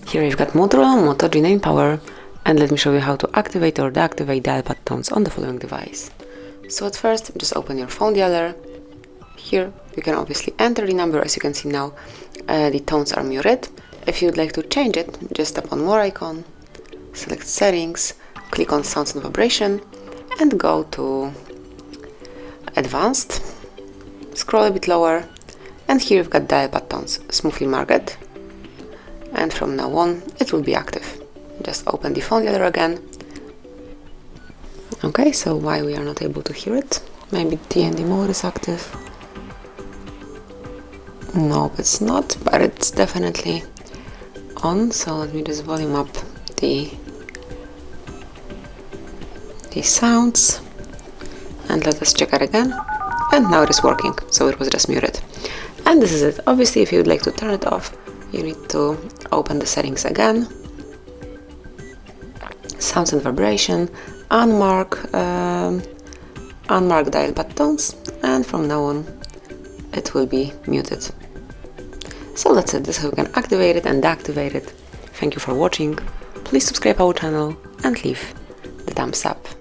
Here you've got MOTOROLA Moto G9 Power, and let me show you how to activate or deactivate dial pad tones on the following device. So at first, just open your phone dialer. Here you can obviously enter the number. As you can see now, the tones are muted. If you'd like to change it, just tap on more icon, select settings, click on sounds and vibration, and go to advanced. Scroll a bit lower, and here you've got dial pad tones smoothly marked. And from now on it will be active. Just open the phone dialer again. Okay, so why we are not able to hear it? Maybe DND mode is active. Nope, it's not, but it's definitely on. So let me just volume up the sounds and let us check it again. And now it is working, so it was just muted. And this is it. Obviously, if you would like to turn it off, you need to open the settings again, sounds and vibration, unmark dial pad tones, and from now on it will be muted. So that's it. This is how you can activate it and deactivate it. Thank you for watching. Please subscribe our channel and leave the thumbs up.